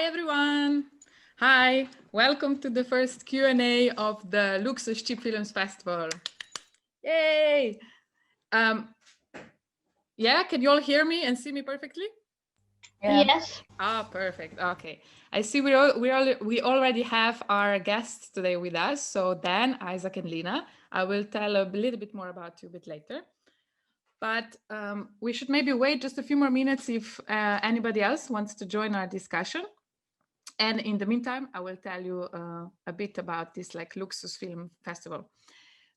everyone. Hi, welcome to the first Q&A of the Luksuz Cheap Films Festival. Yay! Yeah, can you all hear me and see me perfectly? Yeah. Yes. Ah, perfect. Okay. I see we already have our guests today with us. So Dan, Izaak, and Lina. I will tell a little bit more about you a bit later. But we should maybe wait just a few more minutes if anybody else wants to join our discussion. And in the meantime, I will tell you a bit about this Luksuz Film Festival.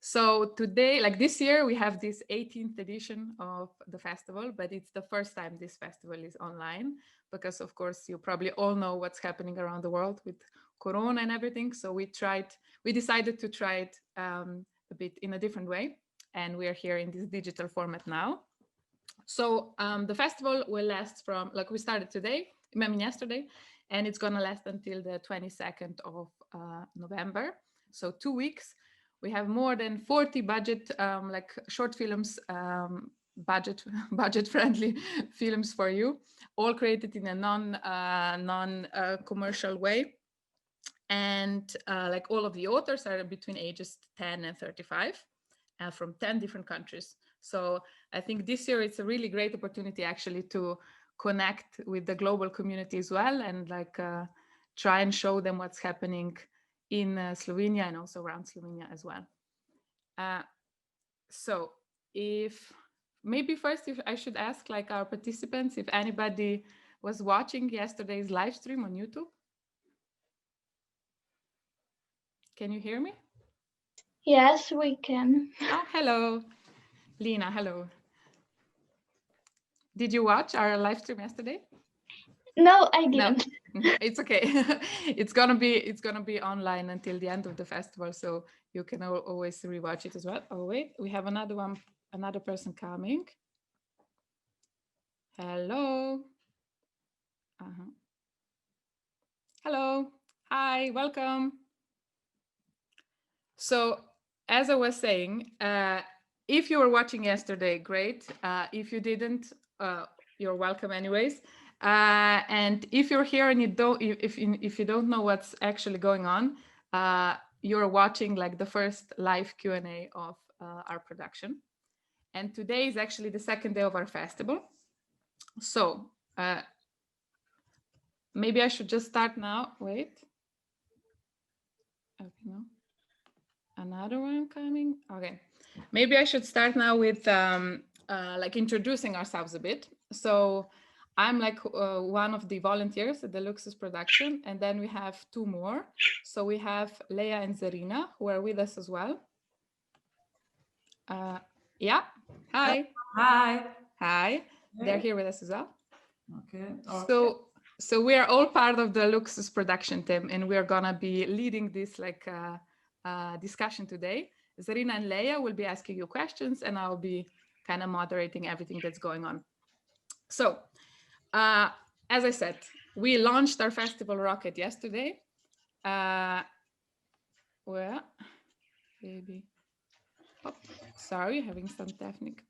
So today, this year, we have this 18th edition of the festival, but it's the first time this festival is online because, of course, you probably all know what's happening around the world with Corona and everything. So we decided to try it a bit in a different way. And we are here in this digital format now. So the festival will last from, we started today, yesterday, and it's going to last until the 22nd of November. So 2 weeks. We have more than 40 budget, short films, budget-friendly films for you, all created in a non-commercial way. And all of the authors are between ages 10 and 35 from 10 different countries. So I think this year it's a really great opportunity actually to connect with the global community as well and try and show them what's happening in Slovenia and also around Slovenia as well. So if I should ask our participants if anybody was watching yesterday's live stream on YouTube. Can you hear me? Yes, we can. Oh, hello. Lina, hello. Did you watch our live stream yesterday? No, I didn't. No, it's okay. It's gonna be online until the end of the festival, so you can always rewatch it as well. Oh wait, we have another person coming. Hello. Hello. Hi, welcome. So as I was saying, if you were watching yesterday, great. If you didn't, you're welcome anyways. And if you're here and if you don't know what's actually going on, you're watching the first live Q&A of our production. And today is actually the second day of our festival. So maybe I should just start now. Wait. Okay, no. Another one coming. Okay. Maybe I should start now with introducing ourselves a bit. So I'm one of the volunteers at the Luksuz production, and then we have two more. So we have Leia and Zarina, who are with us as well. Yeah. Hi. Hi. Hi. They're here with us as well. Okay. So we are all part of the Luksuz production team, and we are gonna be leading this discussion today. Zarina and Leia will be asking you questions, and I'll be kind of moderating everything that's going on. So, as I said, we launched our festival rocket yesterday. Well, maybe. Oh, sorry, having some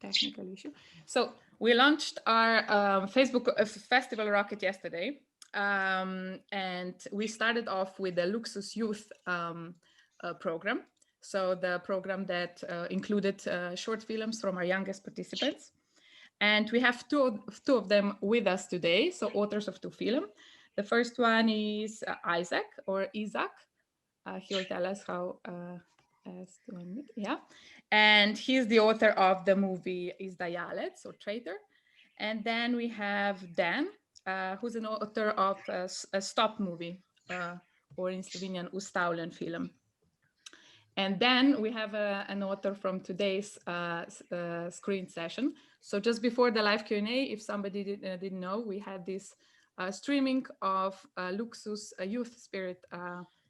technical issue. So we launched our festival rocket yesterday, and we started off with the Luksuz Youth program. So the program that included short films from our youngest participants. And we have two of them with us today, so authors of two films. The first one is Izaak or Izaak. He'll tell us how yeah. And he's the author of the movie Izdajalec or Traitor. And then we have Dan, who's an author of a stop movie, or in Slovenian, Ustavljen film. And then we have an author from today's screen session. So just before the live Q&A, if somebody didn't know, we had this streaming of Luksuz Youth Spirit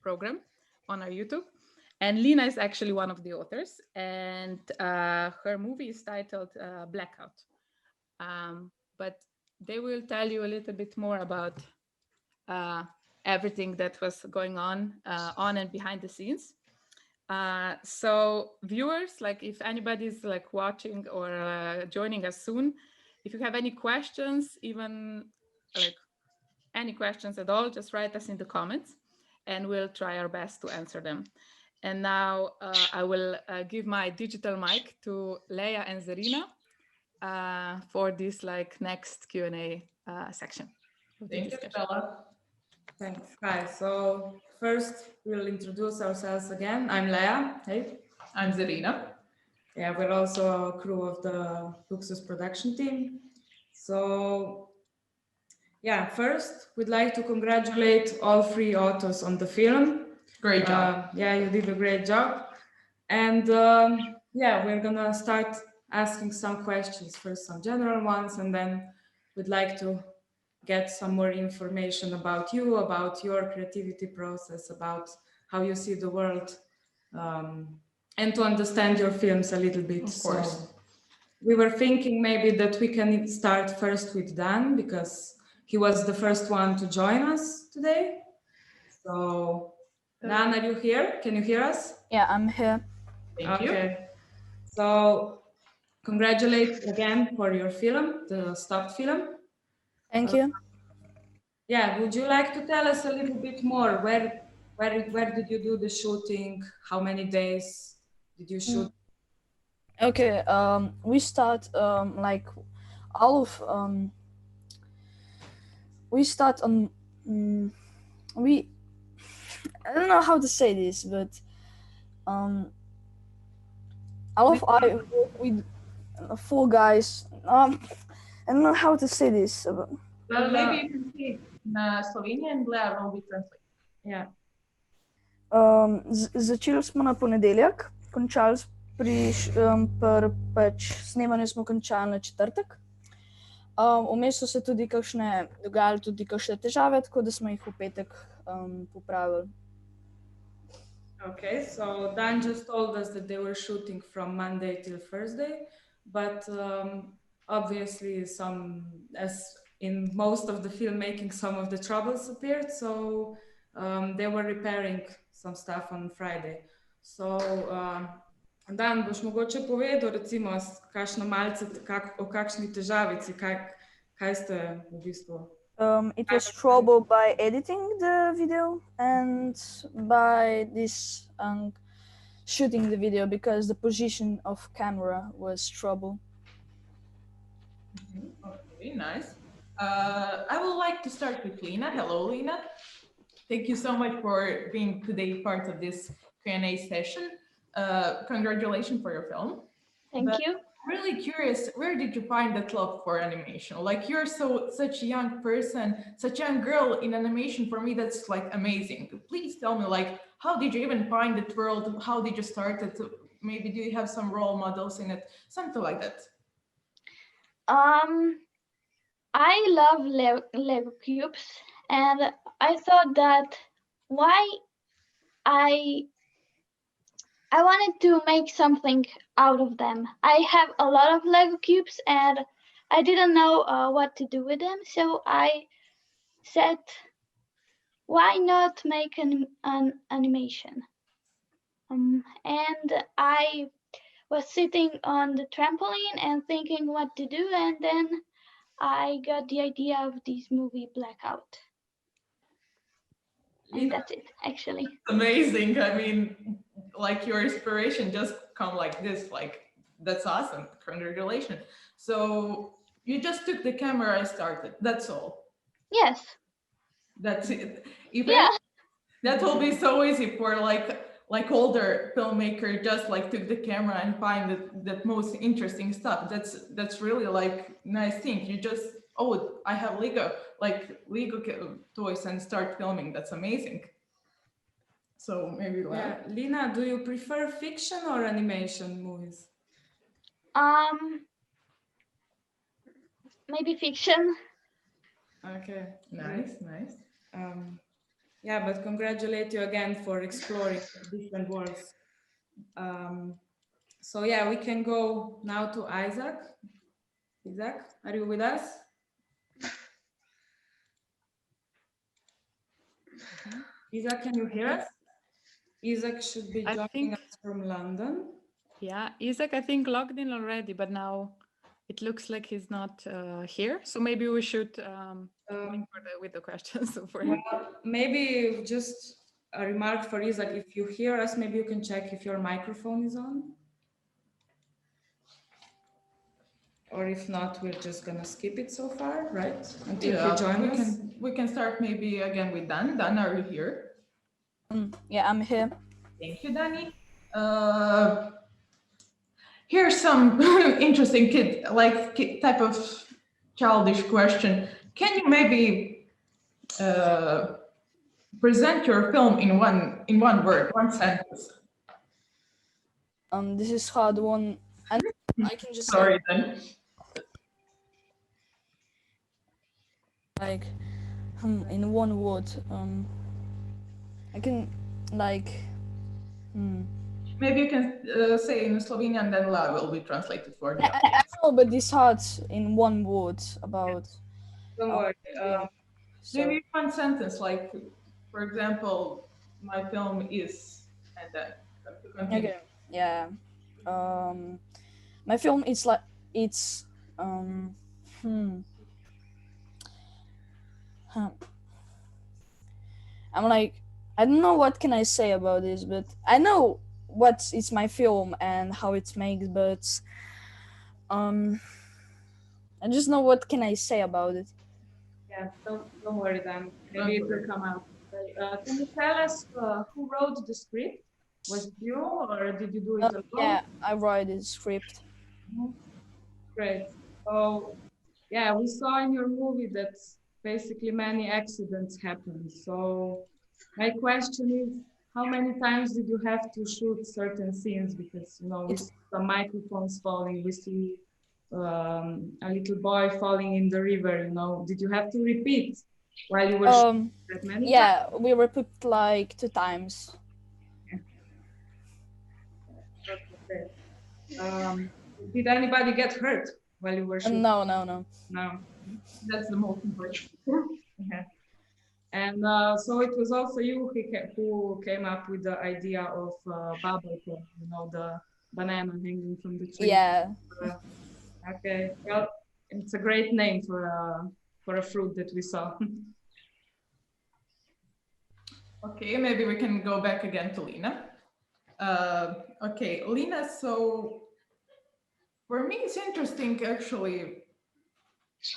program on our YouTube. And Lina is actually one of the authors, and her movie is titled Blackout. But they will tell you a little bit more about everything that was going on and behind the scenes. So viewers, if anybody's watching or joining us soon, if you have any questions, even any questions at all, just write us in the comments and we'll try our best to answer them. And now I will give my digital mic to Leia and Zarina for this like next Q&A section. Thank you, Bella. Thanks. Hi. So first, we'll introduce ourselves again. I'm Leia. Hey. I'm Zarina. Yeah, we're also a crew of the Luksuz production team. So yeah, first, we'd like to congratulate all three authors on the film. Great job. Yeah, you did a great job. And yeah, we're gonna start asking some questions, first some general ones, and then we'd like to get some more information about you, about your creativity process, about how you see the world, and to understand your films a little bit. Of course. So we were thinking maybe that we can start first with Dan, because he was the first one to join us today. So Dan, are you here? Can you hear us? Yeah, I'm here. Thank you. Okay. So congratulations again for your film, the stopped film. Thank you. Yeah, would you like to tell us a little bit more? Where did you do the shooting? How many days did you shoot? Okay, we start like all of we start on we I don't know how to say this, but all of I work with 4 guys. I don't know how to say this. Well, maybe you can say in Slovenia and Blair will be translated. Yeah. Začeli smo na ponedeljek, končali pač snemanje smo končali na četrtek. Vmes so se tudi dogajale tudi kakšne težave, tako da smo jih v petek popravili. Okay, so Dan just told us that they were shooting from Monday till Thursday, but obviously as in most of the filmmaking, some of the troubles appeared, so they were repairing some stuff on Friday. So Dan, boš mogoče povedal recimo kakšno malce o kakšni težavici, kaj ste v bistvu? It was trouble by editing the video and by this shooting the video because the position of camera was trouble. Okay, nice. I would like to start with Lina. Hello, Lina. Thank you so much for being today part of this Q&A session. Congratulations for your film. Thank you. Really curious, where did you find that love for animation? Like you're such a young person, such a young girl in animation. For me, that's like amazing. Please tell me, like, how did you even find that world? How did you start it? Maybe do you have some role models in it? Something like that. I love Lego cubes, and I thought that I wanted to make something out of them. I have a lot of Lego cubes and I didn't know what to do with them. So I said, why not make an animation? And I was sitting on the trampoline and thinking what to do. And then I got the idea of this movie Blackout. And that's it, actually. Amazing. I mean, like your inspiration just come like this, like that's awesome. Congratulations. So you just took the camera and started, that's all? Yes. That's it. Yeah. That will be so easy for like older filmmaker, just like took the camera and find that most interesting stuff. That's really like nice thing. You just, oh, I have Lego toys and start filming. That's amazing. So maybe Lina, do you prefer fiction or animation movies? Maybe fiction. Okay, nice. Yeah, but congratulate you again for exploring different worlds. So yeah, we can go now to Izaak. Izaak, are you with us? Izaak, can you hear us? Izaak should be joining us from London. Yeah, Izaak, I think logged in already, but now it looks like he's not here, so maybe we should with the questions for him. Well, maybe just a remark for Izaak. If you hear us, maybe you can check if your microphone is on. Or if not, we're just gonna skip it so far, right? Until you join us. We can start maybe again with Dan. Dan, are you here? Yeah, I'm here. Thank you, Danny. Here's some interesting type of childish question. Can you maybe present your film in one word, one sentence? This is hard one. And I can just Sorry then. like in one word. I can like. Maybe you can say in Slovenian, and then La will be translated for you. I know, but this hard in one word about. Don't worry. So, Maybe one sentence, like, for example, my film is, and then continue. okay. Yeah. My film is like it's. I'm like, I don't know what can I say about this, but I know what is my film and how it's made, but I just know what can I say about it. Yeah, don't worry then. Maybe it will come out. Can you tell us who wrote the script? Was it you or did you do it alone? Yeah, I write the script. Great. So, yeah, we saw in your movie that basically many accidents happened. So my question is, how many times did you have to shoot certain scenes? Because, you know, we see the microphones falling, we see a little boy falling in the river, you know. Did you have to repeat while you were shooting that many Yeah, we repeat like 2 times. Did anybody get hurt while you were shooting? No. No. That's the most important. Okay. And so it was also you who came up with the idea of bubble pop, you know, the banana hanging from the tree. Yeah. Okay. Well, it's a great name for a fruit that we saw. Okay, maybe we can go back again to Lina. Okay, Lina, so for me it's interesting actually,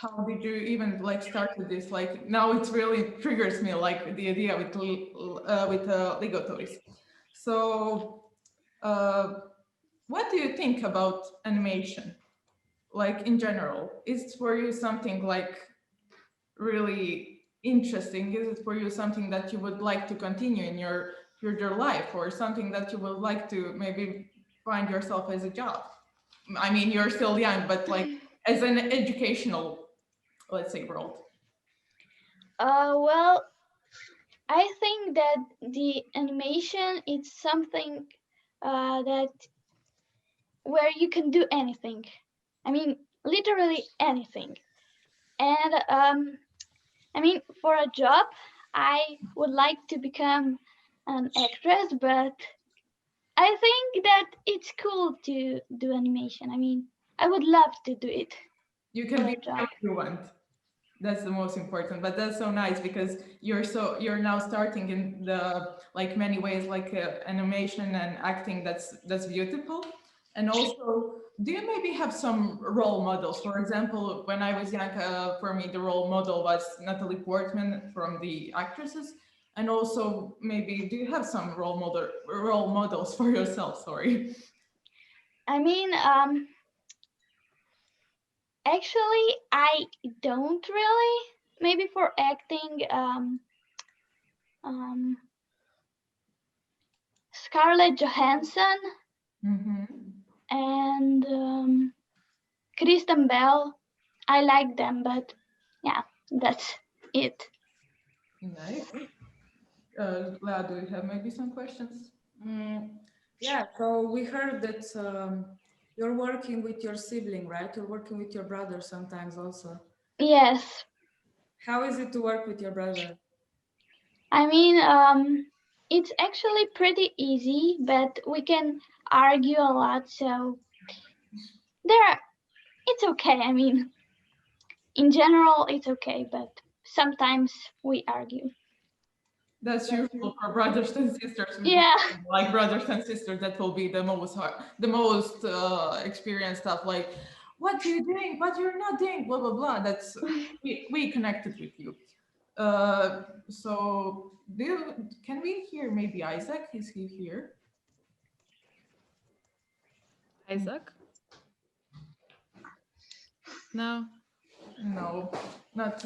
how did you even like start with this? Like now it really triggers me, like the idea with Lego toys. So what do you think about animation? Like in general, is it for you something like really interesting? Is it for you something that you would like to continue in your life, or something that you would like to maybe find yourself as a job? I mean, you're still young, but like as an educational, let's say, world. Well, I think that the animation is something that where you can do anything. I mean, literally anything. And I mean, for a job, I would like to become an actress, but I think that it's cool to do animation. I mean, I would love to do it. You can be whatever you want. That's the most important. But that's so nice because you're now starting in the like many ways, like animation and acting. That's beautiful. And also, do you maybe have some role models? For example, when I was young, for me the role model was Natalie Portman from the actresses. And also, maybe do you have some role models for yourself? Sorry. I mean, actually, I don't really. Maybe for acting, Scarlett Johansson and Kristen Bell. I like them, but yeah, that's it. Nice. Lea, do you have maybe some questions? Yeah, so we heard that you're working with your sibling, right? You're working with your brother sometimes also. Yes. How is it to work with your brother? I mean, it's actually pretty easy, but we can argue a lot. So it's okay. I mean, in general, it's okay, but sometimes we argue. That's usual for brothers and sisters. Yeah. Like brothers and sisters, that will be the most hard, the most experienced stuff. Like, what are you doing? What you're not doing? Blah blah blah. That's we connected with you. So can we hear maybe Izaak? Is he here? Izaak? No. No, not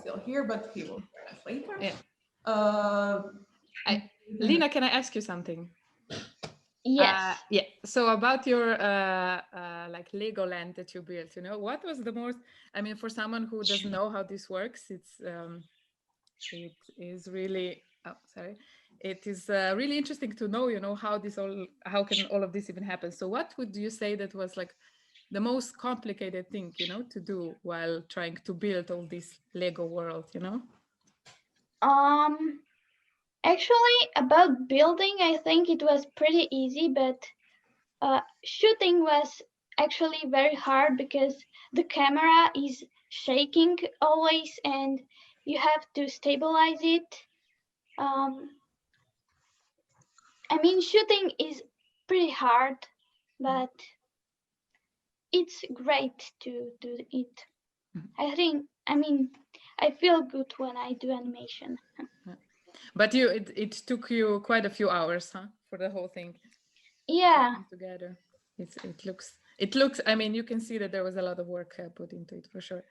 still here, but he will join us later. Yeah. Lina, can I ask you something? Yes. Yeah. So about your like Legoland that you built, what was the most? I mean, for someone who doesn't know how this works, it is really. Oh, sorry. It is really interesting to know, how can all of this even happen? So, what would you say that was like the most complicated thing, to do while trying to build all this Lego world, Actually, about building, I think it was pretty easy, but shooting was actually very hard because the camera is shaking always and you have to stabilize it. I mean, shooting is pretty hard, but it's great to do it. I feel good when I do animation. But it took you quite a few hours, huh, for the whole thing. Yeah. Together, it looks. I mean, you can see that there was a lot of work put into it for sure.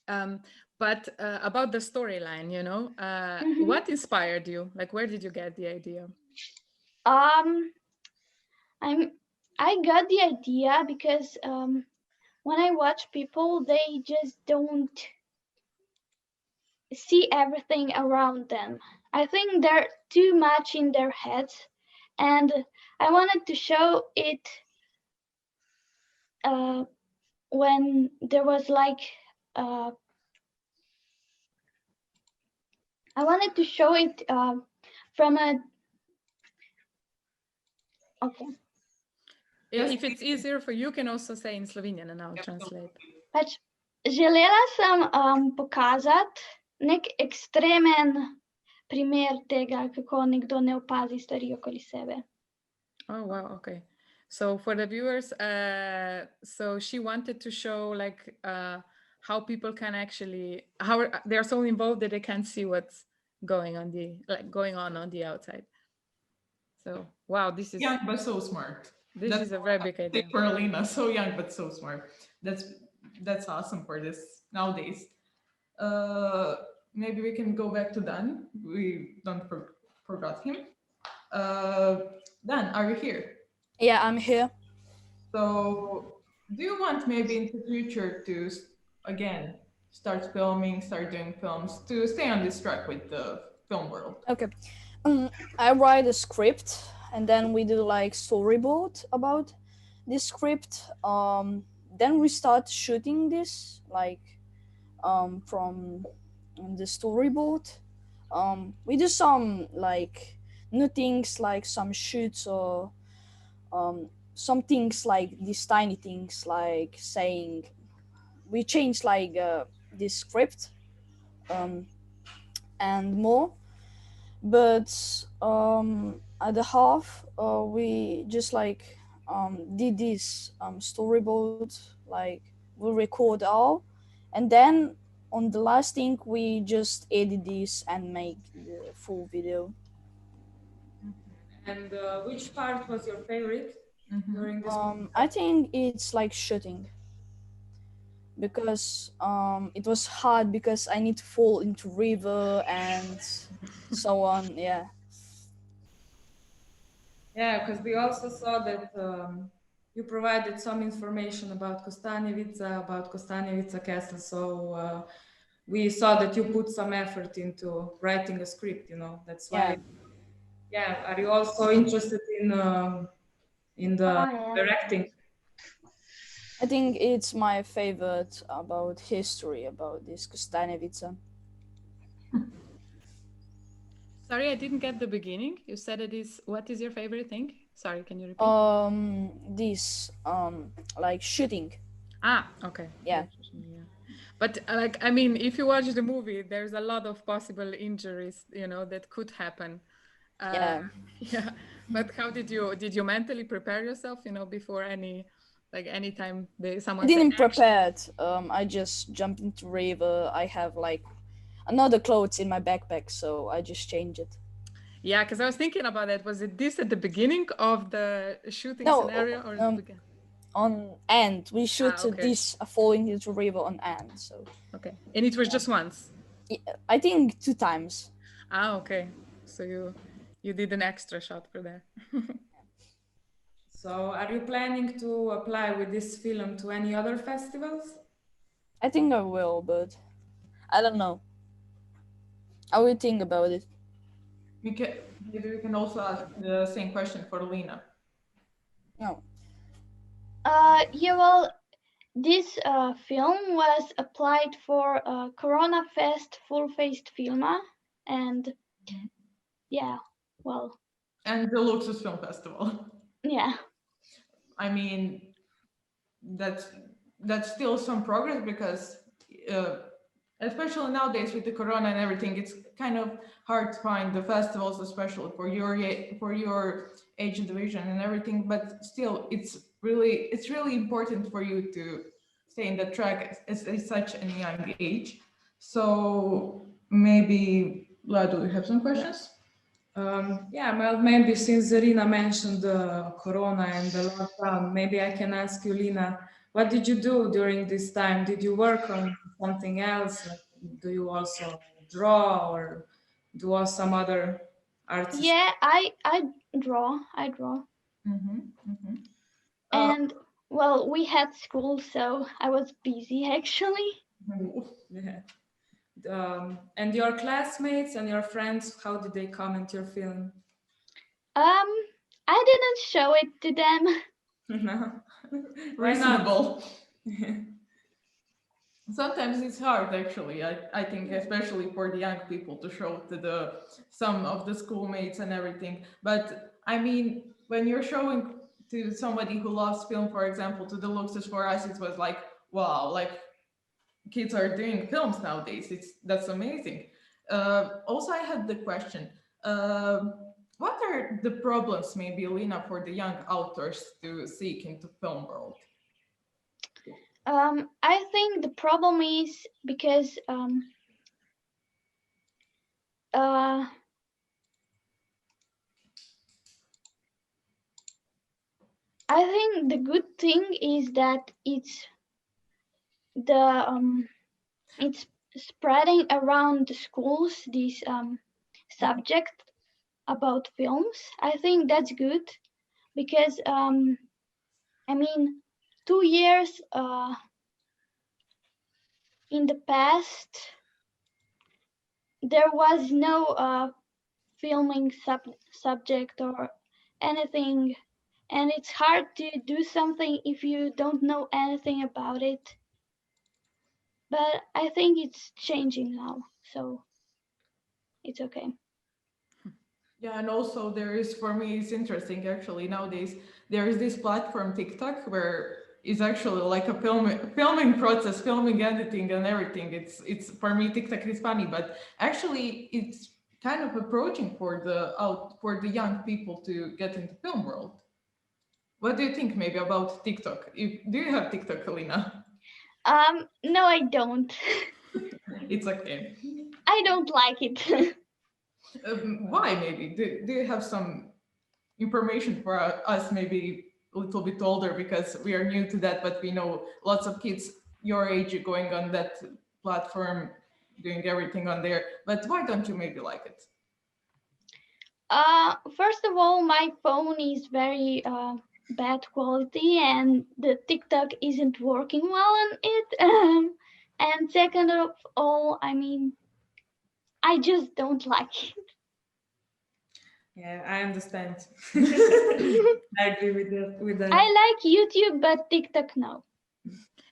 But about the storyline, what inspired you? Like, where did you get the idea? I got the idea because when I watch people, they just don't see everything around them. I think they're too much in their heads, and I wanted to show it when there was like I wanted to show it from a okay. If it's easier for you, can also say in Slovenian and I'll translate. Pač želela sem pokazati nek ekstremen primer tega, kako nekdo ne opazi stvari okoli sebe. Oh, wow. Okay. So for the viewers, so she wanted to show like how people can actually, how they're so involved that they can't see what's going on on the outside. So, wow, this is young but so smart. This is a very big idea. For Lina, so young but so smart. That's awesome for this nowadays. Maybe we can go back to Dan. We don't forgot him. Dan, are you here? Yeah, I'm here. So, do you want maybe in the future to again start filming, start doing films, to stay on this track with the film world? Okay. I write a script and then we do like storyboard about this script. Then we start shooting this like from the storyboard. We do some like new things, like some shoots or some things like these tiny things, like saying we change like this script and more. But at the half, we just like did this storyboard, like we record all, and then on the last thing we just edit this and make the full video. And which part was your favorite during this? I think it's like shooting, because it was hard because I need to fall into river and so on. Yeah. Yeah, because we also saw that you provided some information about Kostanjevica Castle. So we saw that you put some effort into writing a script. That's why. Yeah. Are you also interested in the directing? I think it's my favorite about history, about this Kostanjevica. Sorry, I didn't get the beginning. You said it is, what is your favorite thing? Sorry, can you repeat? This, like shooting. Ah, okay. Yeah. But like, I mean, if you watch the movie, there's a lot of possible injuries, you know, that could happen. Yeah. Yeah. But how did you mentally prepare yourself, you know, before any time I someone didn't said, prepare it. I just jumped into river. I have like another clothes in my backpack, so I just changed it. yeah, because I was thinking about it. Was it this at the beginning of the shooting No, scenario or at the beginning? On end, we shoot okay. this falling into river on end. So Okay. And it was just once? I think 2 times. Ah, okay. So you did an extra shot for that. So are you planning to apply with this film to any other festivals? I think I will, but I don't know. I will think about it. Maybe we can also ask the same question for Lina. No. Yeah, well, this film was applied for Corona Fest full-faced filma, and yeah, well. And the Luksuz Film Festival. Yeah. I mean, that's still some progress because especially nowadays with the corona and everything, it's kind of hard to find the festivals, especially for your age division and everything. But still, it's really important for you to stay in the track at such a young age. So maybe, La, do you have some questions? Yeah, well, maybe since Rina mentioned the corona and the lockdown, maybe I can ask you, Lina, what did you do during this time? Did you work on something else? Like, do you also draw or do some other arts? Yeah, I draw. And well, we had school, so I was busy actually. Yeah. And your classmates and your friends, how did they comment your film? I didn't show it to them. No. Reasonable. Sometimes it's hard, actually. I think, especially for the young people, to show to some of the schoolmates and everything. But I mean, when you're showing to somebody who loves film, for example, to the Luksuz, for us, it was like, wow, like kids are doing films nowadays. That's amazing. Also, I had the question. What are the problems, maybe, Lina, for the young authors to seek into film world? I think the problem is because I think the good thing is that it's spreading around the schools this subject about films. I think that's good because I mean 2 years in the past there was no filming subject or anything, and it's hard to do something if you don't know anything about it. But I think it's changing now, so it's okay. Yeah, and also there is, for me, it's interesting actually nowadays, there is this platform TikTok where it's actually like a filming process, filming, editing and everything. It's for me, TikTok is funny, but actually it's kind of approaching for the young people to get into film world. What do you think maybe about TikTok? Do you have TikTok, Lina? No, I don't. It's okay. I don't like it. Why maybe? Do you have some information for us, maybe a little bit older, because we are new to that, but we know lots of kids your age going on that platform, doing everything on there. But why don't you maybe like it? First of all, my phone is very bad quality, and the TikTok isn't working well on it. And second of all, I mean, I just don't like it. Yeah, I understand. I agree with that. I like YouTube, but TikTok no.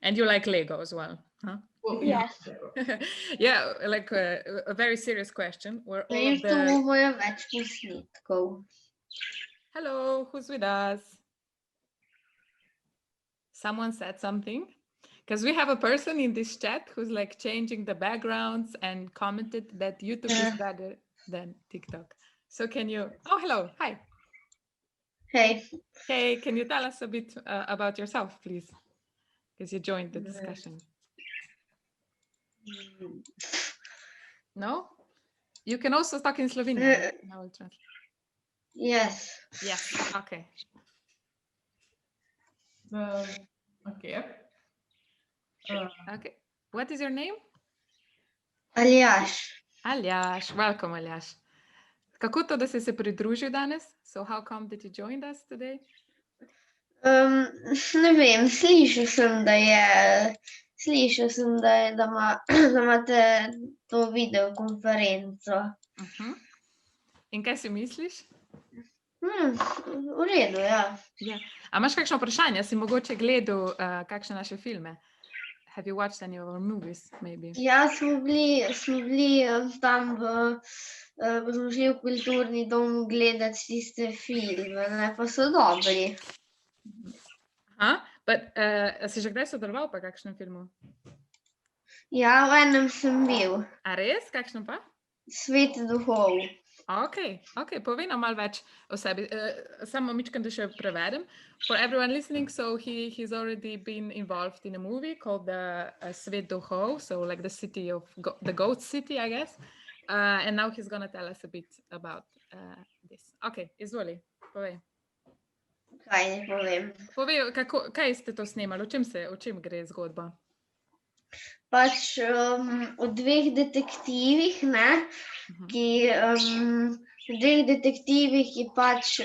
And you like Lego as well, huh? Well, Yes. Yeah, like a very serious question. Were all Én of the... túlvolja več posnetkov. Hello, who's with us? Someone said something. Because we have a person in this chat who's like changing the backgrounds and commented that YouTube is better than TikTok. So can you, oh, hello, hi. Hey. Hey, can you tell us a bit about yourself, please? Because you joined the discussion. No? You can also talk in Slovenian. I will translate. Yes. Yes, okay. Okay. Okay. What is your name? Aljaž. Aljaž. Welcome, Aljaž. Kako to, da si se pridružil danes? So how come that you joined us today? Ne vem, slišal sem, da imate to videokonferenco. In kaj si misliš? V redu, ja. Ja. A imaš kakšno vprašanje? Si mogoče gledal kakšne naše filme? Have you watched any of our movies, maybe? Ja, smo bili tam smo šli v kulturni dom gledati tiste filme, ne, pa so dobri. But si že kdaj sodeloval pa kakšnem filmu? Ja, v enem sem bil. A res? Kakšnem pa? Svet, duhov. Okay, povej nam malo več o sebi. Samo mičkam, da še prevedem. For everyone listening, so he's already been involved in a movie called Svet, duhov, so like the city of the goat city, I guess. And now he's gonna tell us a bit about this. Okay, izvoli, povej. Kaj ne povem? Povej, kaj ste to snemali, o čem gre zgodba? Pač o dveh detektivih, ne, ki pač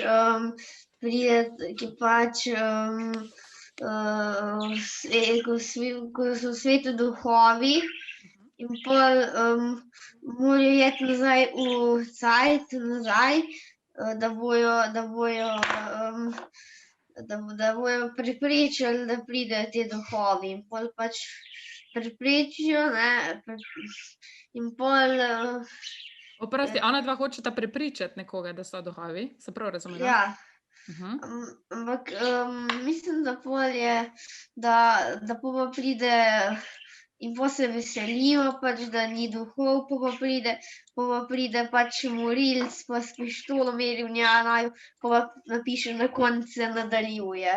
ko so v svetu duhovi in pol morajo iti nazaj v cajt, da bojo preprečili, da pridejo te duhovi in pol pač preprečijo, ne, in pol... Oprosti, ona dva hočeta prepričati nekoga, da so duhovi, se prav razumela? Ja, ampak mislim, da pol je, da pa pride in pol se veselijo pač, da ni duhov, pa pride pač morilc, pa s pištolo meri v njo, pa napiše na koncu nadaljuje.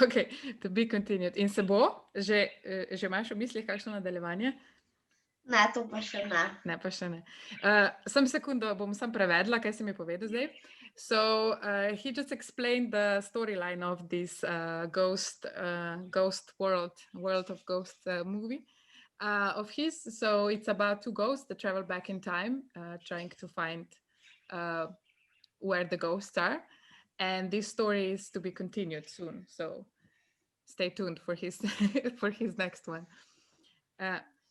Ok, to be continued. In se bo? Že imaš v mislih kakšno nadaljevanje? Ne, to pa še ne. Ne, pa še ne. Sam sekundo, bom sam prevedla, kaj si mi povedal zdaj. So he just explained the storyline of this ghost world of ghosts movie of his. So it's about two ghosts that travel back in time, trying to find where the ghosts are. And this story is to be continued soon. So stay tuned for his next one.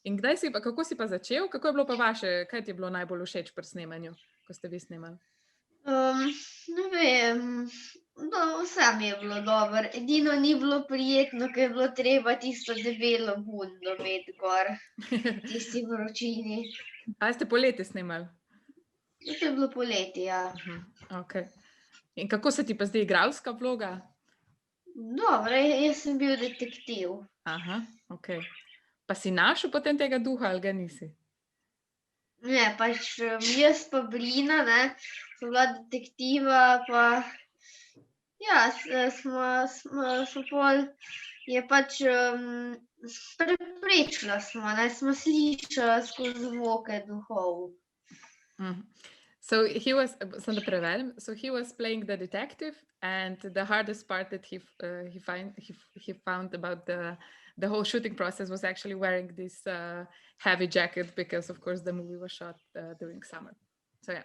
In kako si pa začel? Kako je bilo pa vaše? Kaj ti je bilo najbolj všeč pri snemanju, ko ste vi snemali? Ne vem, vse mi je bilo dobro. Edino ni bilo prijetno, ker je bilo treba tisto debelo bundo imeti gor, tisti vročini. A ste poleti snemali? To je bilo poleti, ja. Ok. In kako se ti pa zdi igralska vloga? Dobro, jaz sem bil detektiv. Aha, ok. Pa si našel potem tega duha ali ga nisi? Ne, pač jaz pa Brina, ne, so bila detektiva, pa ja, smo pol, je pač preprečila smo, ne, smo slišali skozi zvoke duhov. So he was, sem da prevedem, so he was playing the detective, and the hardest part that he found about the whole shooting process was actually wearing this heavy jacket, because of course the movie was shot during summer. So yeah.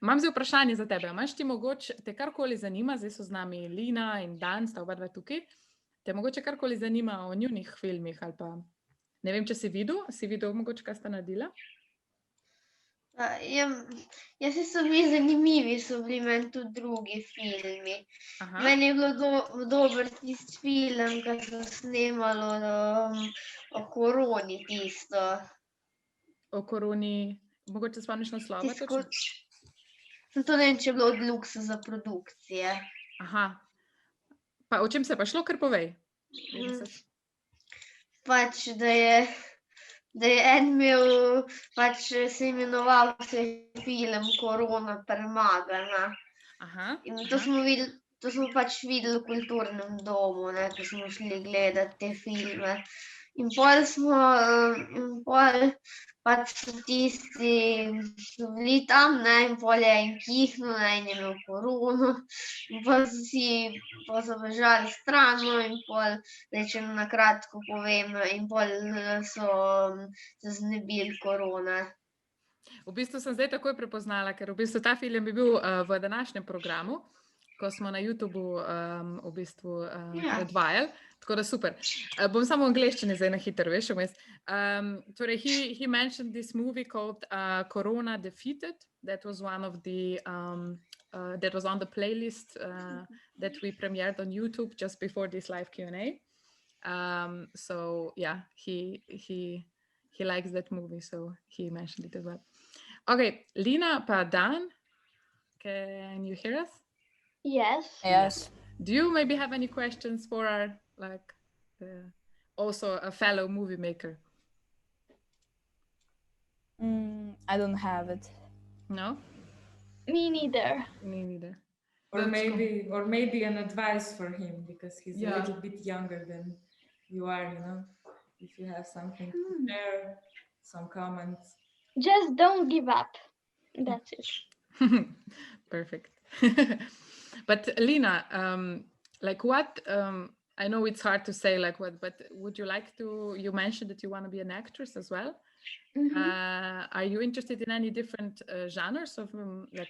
Imam zdaj vprašanje za tebe. Imaš ti mogoče, te karkoli zanima, zdaj so z nami Lina in Dan, sta oba dva tukaj, te mogoče karkoli zanima o njunih filmih ali pa, ne vem, če si videl mogoče, kaj sta naredila? Ja, so bili zanimivi, so bili meni tudi drugi filmi. Meni je bilo dober tisti film, ki so snemali o koroni tisto. O koroni, mogoče spomniš naslova točno? To ne vem, če je bilo od Luksuza produkcije. Aha. Pa o čem se pa šlo, kar povej? Pač, da je en imel, pač se imenoval se film Korona premagana. In to smo pač videli v kulturnem domu, ne, ko smo šli gledati te filme. In pol pač so tisti bili tam, ne, in pol je en kihnil, ne, in je imel korono. In pol so bežali stran, no, in pol, če na kratko povem, in pol so se znebili korone. V bistvu sem zdaj takoj prepoznala, ker v bistvu ta film je bil v današnjem programu, ko smo na YouTubu v bistvu predvajali, tako da super. Bom samo v angleščini zdaj na hitro, veš, vmes. Torej, he mentioned this movie called Corona Defeated. That was one of the, that was on the playlist that we premiered on YouTube just before this live Q&A. So yeah, he likes that movie, so he mentioned it as well. Okay, Lina pa Dan, can you hear us? Yes. Yes. Do you maybe have any questions for our, also a fellow movie maker? I don't have it. No? Me neither. Me neither. Or maybe an advice for him, because he's a little bit younger than you are, you know. If you have something to share, some comments. Just don't give up. That's it. Perfect. But Lina, what, I know it's hard to say but would you like to, you mentioned that you want to be an actress as well. Are you interested in any different genres of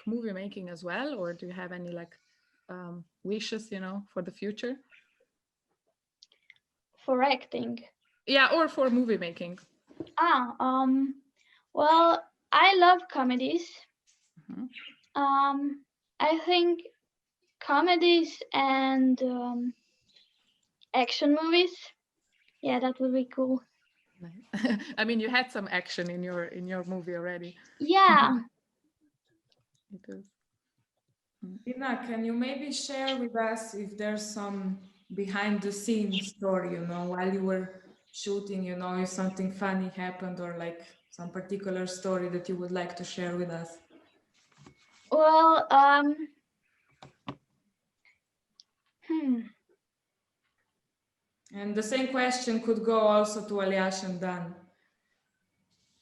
movie making as well? Or do you have any wishes, for the future? For acting. Yeah, or for movie making. Well, I love comedies. I think comedies and action movies. Yeah, that would be cool. I mean, you had some action in your movie already. Yeah. It is. Lina, can you maybe share with us if there's some behind the scenes story, while you were shooting, if something funny happened, or some particular story that you would like to share with us? Well, And the same question could go also to Aljaž and Dan,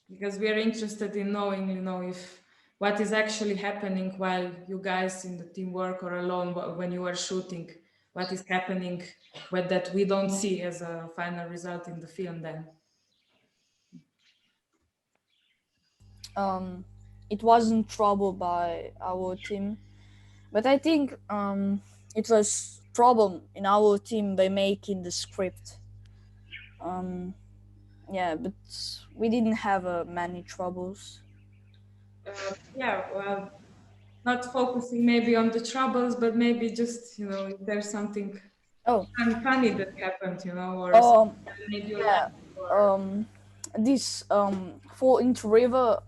because we are interested in knowing, if what is actually happening while you guys in the team work or alone when you are shooting, what is happening with that we don't see as a final result in the film then. It wasn't trouble by our team, but I think it was problem in our team by making the script. Yeah, but we didn't have many troubles. Yeah, well, not focusing maybe on the troubles, but maybe just, if there's something funny that happened, or made you laugh, or... This fall into river,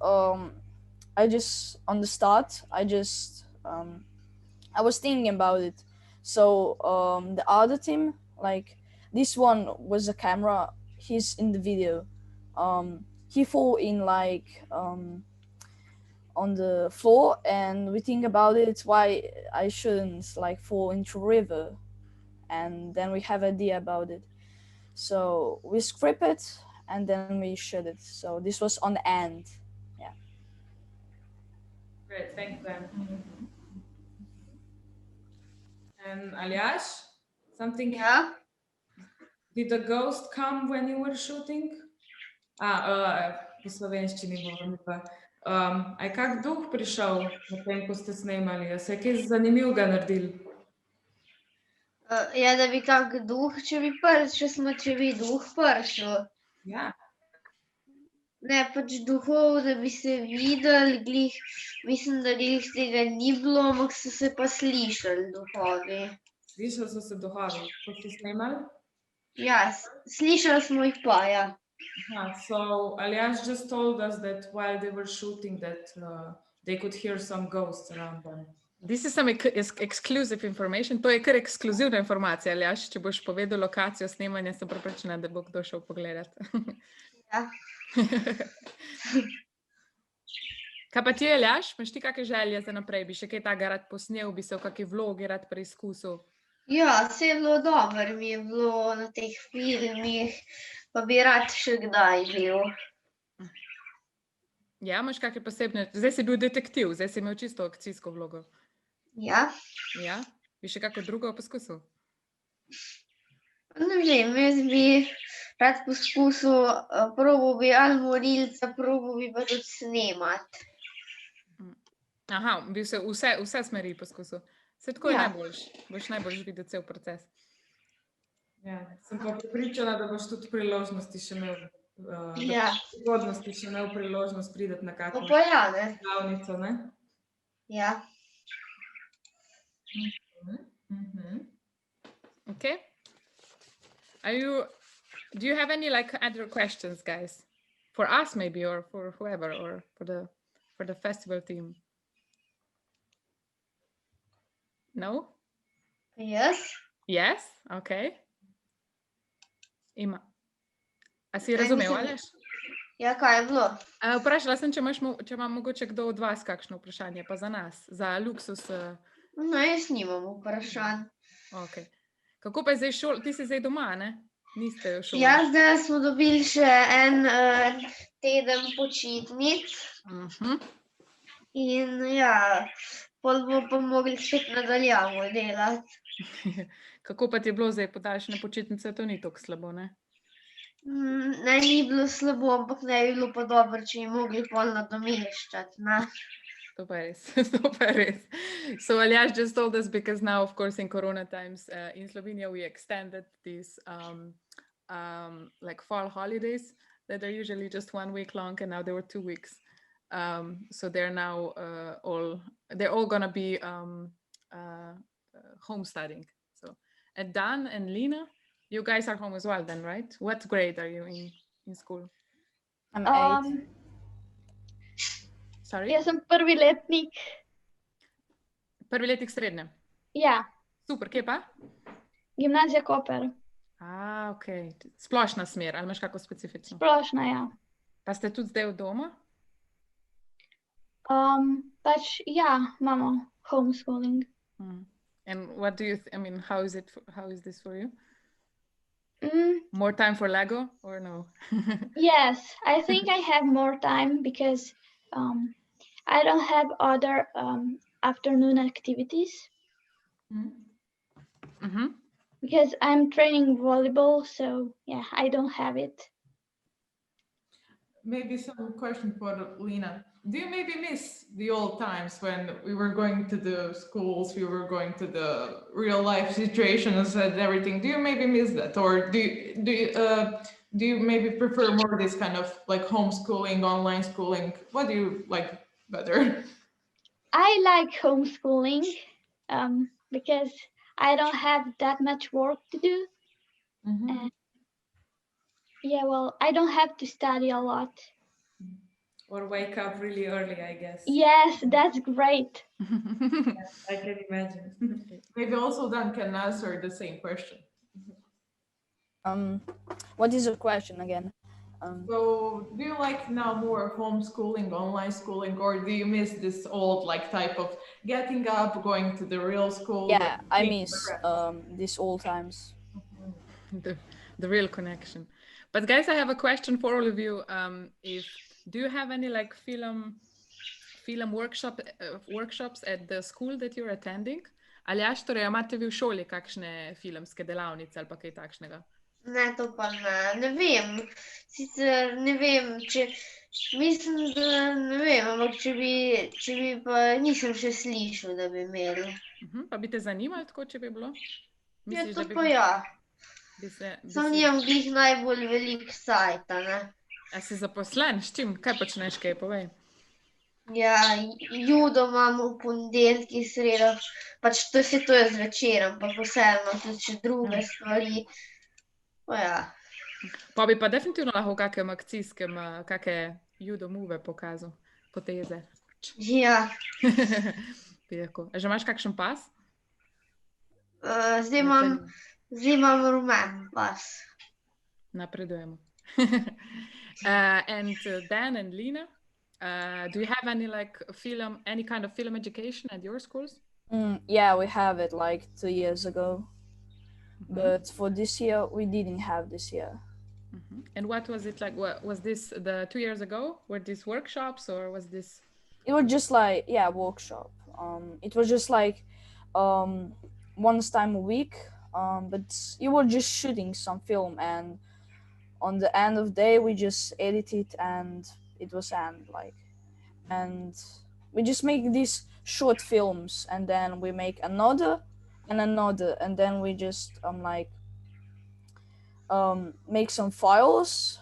I just on the start I was thinking about it. So the other team, this one was a camera, he's in the video, he fall in on the floor, and we think about it why I shouldn't fall into river, and then we have idea about it, so we script it and then we shoot it. So this was on the end. Yeah. Great, thanks, Ben. And Aljaž, something? Yeah. Did the ghost come when you were shooting? Po slovenščini govorim pa. A je kak duh prišel na tem, ko ste snemali? A se je kaj zanimivega naredili? Ja, da bi kak duh, če bi duh prišel. Ja. Ne, pač duhov, da bi se videli, mislim, da glih tega ni bilo, ampak so se pa slišali duhovi. Slišali so se duhovi, ko ste snemali? Ja, slišali smo jih pa, ja. So Aljaž just told us that while they were shooting that they could hear some ghosts around them. This is some exclusive information. To je kar ekskluzivna informacija, Aljaž. Če boš povedal lokacijo snemanja, sem prepričana, da bo kdo šel pogledat. Ja. Kaj pa ti, Aljaž? Imaš ti kakšne želje za naprej? Bi še kaj takega rad posnel? Bi se v kakšni vlogi rad preizkusil? Ja, se je bilo dobro, mi je bilo na teh filmih, pa bi rad še kdaj bil. Ja, imaš kakšne posebne... Zdaj si bil detektiv, zdaj si imel čisto akcijsko vlogo. Ja, Ja? Bi še kako drugo poskusil? ne vem, jaz bi rad poskusil, probal bi ali morilca, probal bi pa tudi snemat. Aha, bi se vse smeri poskusil. Se tako je Ja. najboljš. Boš najboljš videl cel proces. Ja, sem pa prepričana, da boš tudi priložnosti še imel. Ja, Prihodnosti še imel priložnost priti na kakšno pa ja, ne? glavnico, ne? Ja. Okay. Do you have any like other questions, guys? For us maybe, or for whoever, or for the festival team? No? Jaz? Yes? Okay. Ima. A si razumel, mislim- Aljaž? Ja, kaj je bilo? Vprašala sem, če ima mogoče kdo od vas kakšno vprašanje, pa za nas, za Luksuz. No, jaz nimam vprašanj. Okay. Kako pa je zdaj šol? Ti si zdaj doma, ne? Niste v šoli? Ja, zdaj smo dobili še en teden počitnic in ja, pol bomo pa mogli spet nadaljavo delati. Kako pa ti je bilo zdaj podaljšane počitnice? To ni tako slabo, ne? Ne, ni bilo slabo, ampak ne bi bilo pa dobro, če bi mogli pol nadomeščati, ne? To pa je res, to pa je res. So Aljaž just told us, because now, of course, in Corona times, in Slovenia, we extended these like fall holidays that are usually just 1 week long, and now they were 2 weeks. So they're now they're all gonna be home studying. So, and Dan and Lina, you guys are home as well then, right? What grade are you in school? I'm 8. Sorry? Jaz sem prvi letnik. Prvi letnik srednje. Ja, Super, kje pa? gimnazija Koper. Ok. Splošna smer, ali imaš kako specifično? Splošna, ja. Pa ste tudi zdaj v doma? Pač ja, imamo homeschooling. And what do you, I mean, how is this for you? Mm, More time for Lego or no? yes, I think I have more time because I don't have other afternoon activities because I'm training volleyball, so yeah, I don't have it. Maybe some question for Lina. Do you maybe miss the old times when we were going to the schools, we were going to the real life situations and everything? Do you maybe miss that, or do you maybe prefer more this kind of like homeschooling, online schooling? What do you like better? I like homeschooling because I don't have that much work to do. Yeah, well, I don't have to study a lot. Or wake up really early, I guess. Yes, that's great. I can imagine. Maybe also Dan can answer the same question. What is your question again? So do you like now more homeschooling, online schooling, or do you miss this old like type of getting up, going to the real school? Yeah, I being miss present? these old times. The real connection. But guys, I have a question for all of you. Do you have any like film workshops at the school that you're attending? Aljaž, torej imate vi v šoli kakšne filmske delavnice ali pa kaj takšnega? Ne, to pa ne, ne vem. Sicer ne vem, mislim, da ne vem, ampak če bi pa nisem še slišal, da bi imeli. Pa bi te zanimali tako, če bi bilo? Ja, Misliš, to da bi pa ja. bi se... Sam nimam glih najbolj veliko sajta, ne. A si zaposlen? S čim? Kaj počneš, kaj povej? Ja, judo imam v ponedeljki, sredo, pač to je zvečer, ampak vseeno tudi še druge stvari. Ja. Pa bi pa definitivno lahko v kakem akcijskem, kake judo move pokazal, poteze. Ja. Tako. A že imaš kakšen pas? Zdaj imam rumen pas. Napredujemo. And Dan and Lina, do you have any any kind of film education at your schools? Yeah, we have it like 2 years ago. Mm-hmm. But for this year, we didn't have this year. Mm-hmm. And what was it like? What was this the 2 years ago? Were these workshops or was this? It was just like, yeah, workshop. It was just like once time a week. But you were just shooting some film, and on the end of the day, we just edit it, and it was and we just make these short films, and then we make another, and then we just make some files,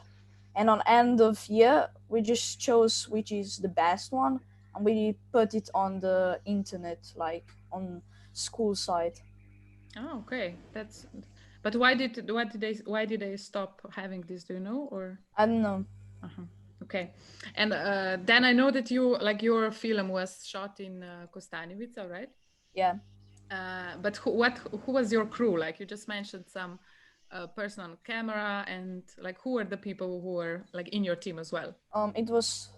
and on end of year we just chose which is the best one, and we put it on the internet, like on school site. Oh, okay. But why did they stop having this? Do you know, or? I don't know. Uh-huh. Okay. And then I know that your film was shot in Kostanjevica, right? Yeah. But who was your crew? Like you just mentioned some person on camera, and like who were the people who were like in your team as well? It was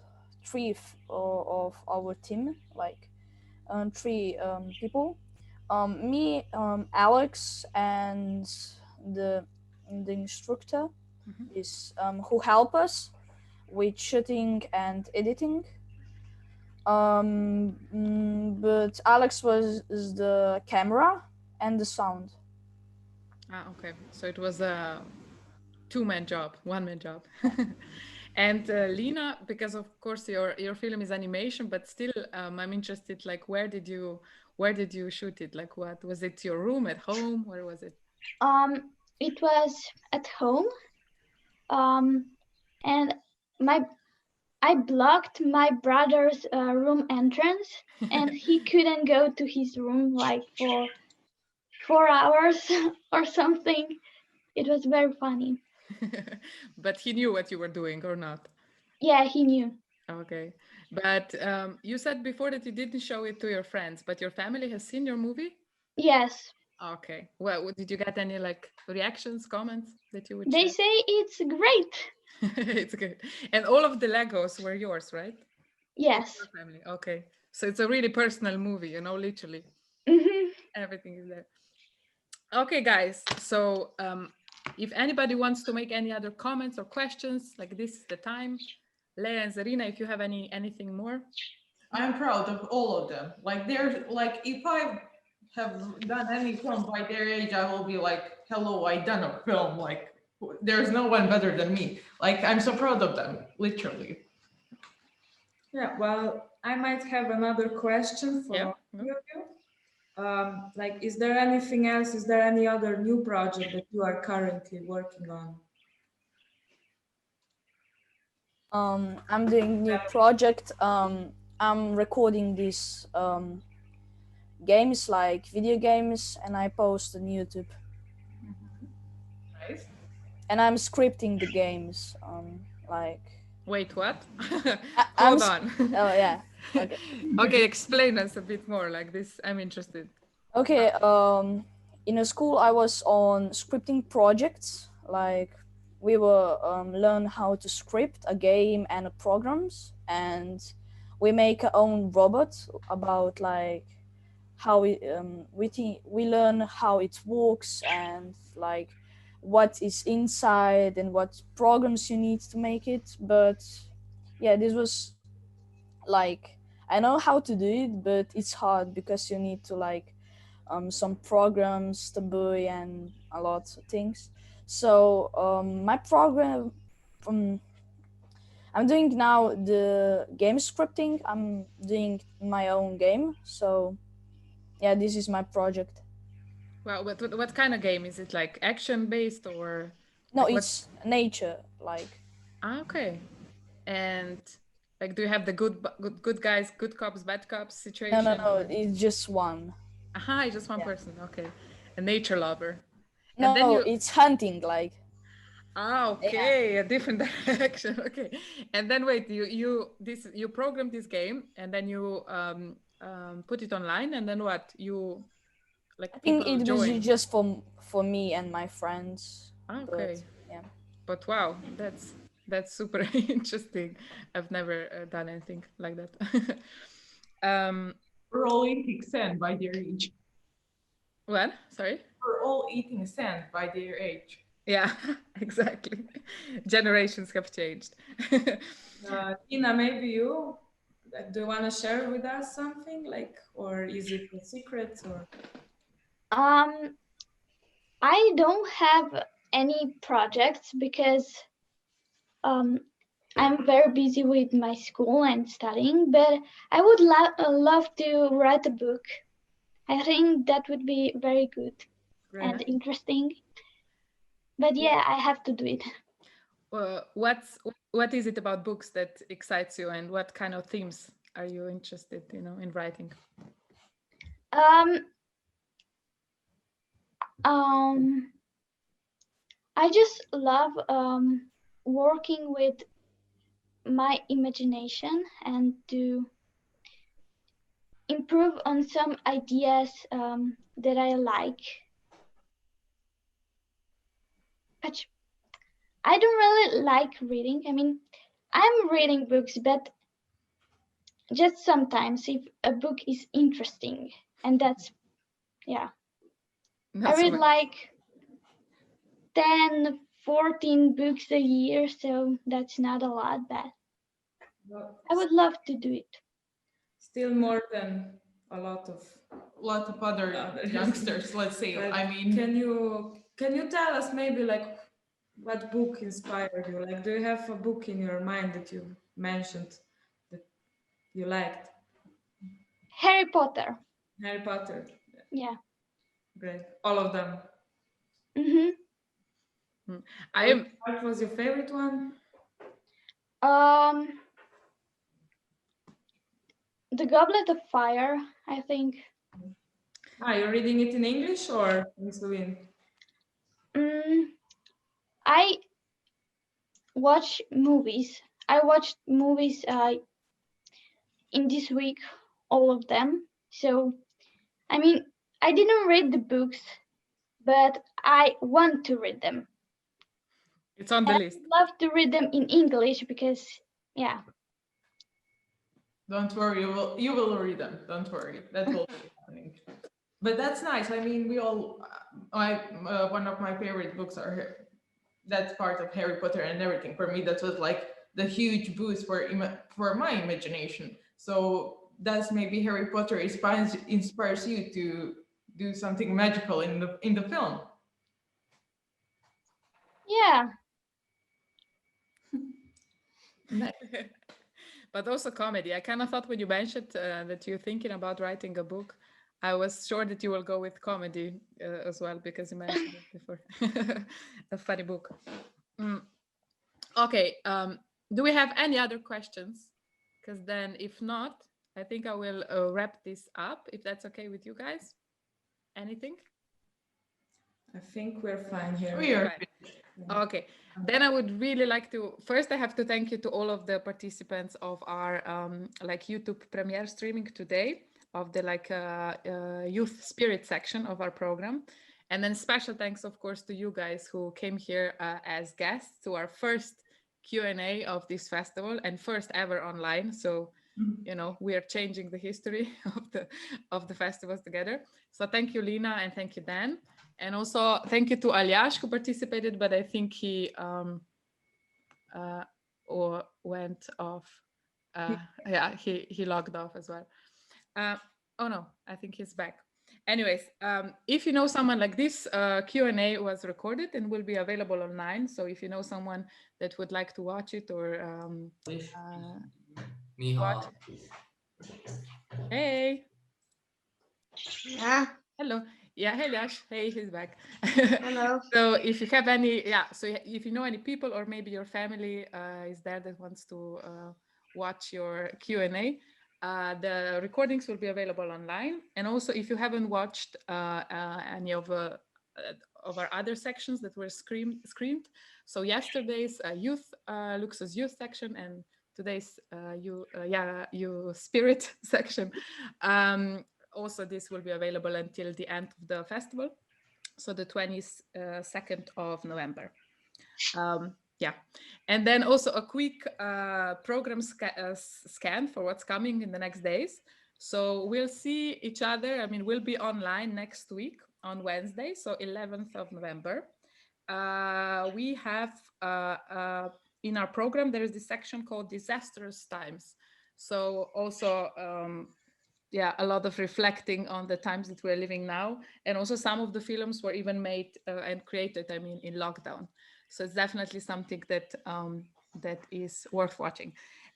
three of our team, like 3 people. Me, Aleks, and the instructor is who help us with shooting and editing. But Aleks was the camera and the sound. Ah, okay. So it was a 2-man job, 1-man job. And Lina, because of course your film is animation, but still I'm interested, like where did you shoot it? Like what was it? Your room, at home? Where was it? It was at home. And I blocked my brother's room entrance, and he couldn't go to his room like for 4 hours or something. It was very funny. But he knew what you were doing or not? Yeah, he knew. Okay. But you said before that you didn't show it to your friends, but your family has seen your movie? Yes. Okay. Well, did you get any like reactions, comments that you would They share? say it's great. It's good. And all of the Legos were yours, right? Yes. Your family. Okay. So it's a really personal movie, literally. Mm-hmm. Everything is there. Okay, guys. So if anybody wants to make any other comments or questions, like this is the time. Lea and Zarina, if you have anything more. I'm proud of all of them. Like they're like, if I have done any film by their age, I will be like, hello, I done a film. Like there's no one better than me. Like I'm so proud of them, literally. Yeah, well, I might have another question for Yeah. you. Like, is there anything else? Is there any other new project that you are currently working on? I'm doing new project. I'm recording these games, like video games, and I post on YouTube. Nice. And I'm scripting the games. Wait, what? I'm Hold on. Oh yeah. Okay. Okay, explain us a bit more like this. I'm interested. Okay. In a school, I was on scripting projects. Like we were learn how to script a game and programs, and we make our own robot about like how we learn how it works and like what is inside and what programs you need to make it. But yeah, this was like, I know how to do it, but it's hard because you need to like some programs to buy and a lot of things. So my program, I'm doing now the game scripting. I'm doing my own game. So yeah, this is my project. Well, what kind of game is it? Like action based or? No, like it's nature, like. Okay. And like, do you have the good guys, good cops, bad cops situation? No, it's just one. Aha, it's just one person. Okay. A nature lover. No, And then it's hunting, like. Ah, okay, a different direction. Okay, and then wait, you programmed this game, and then you put it online, and then what? You like I think people it was join? just for me and my friends. Ah, But okay, yeah. but wow, that's super interesting. I've never done anything like that. We're all eating sand by their age. What? Sorry. We're all eating sand by their age. Yeah, exactly. Generations have changed. Lina, maybe you do you want to share with us something like, or is it a secret or? I don't have any projects because I'm very busy with my school and studying, but I would love to write a book. I think that would be very good and interesting. But yeah, I have to do it. What is it about books that excites you, and what kind of themes are you interested, in writing? I just love working with my imagination and to improve on some ideas that I like. But I don't really like reading. I mean, I'm reading books, but just sometimes if a book is interesting, and that's, yeah. I read like 10, 14 books a year, so that's not a lot, but I would love to do it. Still more than a lot of other youngsters, let's say. I mean, can you tell us maybe like what book inspired you? Like, do you have a book in your mind that you mentioned that you liked? Harry Potter. Harry Potter. Yeah. Great. All of them. What was your favorite one? The Goblet of Fire, I think. You're reading it in English or in Slovene? I watch movies. I watched movies in this week, all of them. So, I mean, I didn't read the books, but I want to read them. It's on the list. I love to read them in English because, yeah. Don't worry, you will read them. Don't worry, that will be happening. But that's nice. I mean, we all. One of my favorite books are. That's part of Harry Potter and everything. For me, that was like the huge boost for my imagination. So that's maybe Harry Potter inspires you to do something magical in the film. Yeah. But also comedy. I kind of thought when you mentioned that you're thinking about writing a book, I was sure that you will go with comedy as well, because you mentioned it before. A funny book. Okay. Do we have any other questions? Because then if not, I think I will wrap this up, if that's okay with you guys. Anything? I think we're fine here. We are. Okay, then I would really like to, first I have to thank you to all of the participants of our YouTube premiere streaming today of the youth spirit section of our program. And then special thanks, of course, to you guys who came here as guests to our first Q&A of this festival and first ever online. So, we are changing the history of the festivals together. So thank you, Lina, and thank you, Dan. And also thank you to Aljaž who participated, but I think he or went off. Yeah, he logged off as well. Oh no, I think he's back. Anyways, if you know someone like this, Q&A was recorded and will be available online. So if you know someone that would like to watch it or Miha. Hey. Yeah. Hello. Yeah, hey Aljaž. Hey, he's back. Hello. So if you have any, so if you know any people or maybe your family is there that wants to watch your Q&A, the recordings will be available online. And also if you haven't watched any of of our other sections that were screened. So yesterday's Luksuz youth section and today's you spirit section. Also, this will be available until the end of the festival, so the 22nd of November. Yeah, and then also a quick program scan for what's coming in the next days. So we'll see each other. I mean, we'll be online next week on Wednesday, so 11th of November. We have in our program, there is this section called Disastrous Times. So also, a lot of reflecting on the times that we're living now. And also some of the films were even made and created, I mean, in lockdown. So it's definitely something that that is worth watching.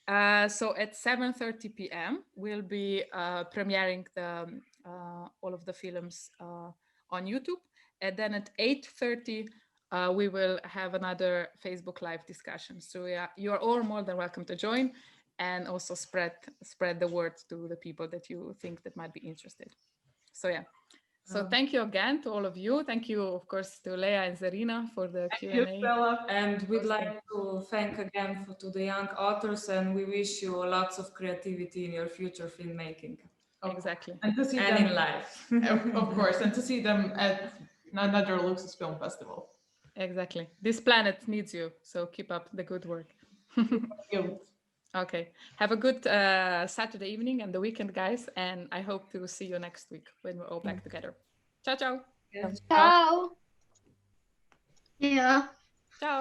So at 7:30 p.m. we'll be premiering all of the films on YouTube, and then at 8:30 we will have another Facebook Live discussion. So yeah, you are all more than welcome to join, and also spread the word to the people that you think that might be interested. So yeah. So thank you again to all of you. Thank you, of course, to Leah and Zarina for the Q&A. And we'd like to thank again to the young authors, and we wish you lots of creativity in your future filmmaking. Exactly. And to see and them in life. of course, and to see them at another Luksuz Film Festival. Exactly. This planet needs you, so keep up the good work. Okay. Have a good Saturday evening and the weekend, guys. And I hope to see you next week when we're all back together. Ciao, ciao. Ciao. Ja.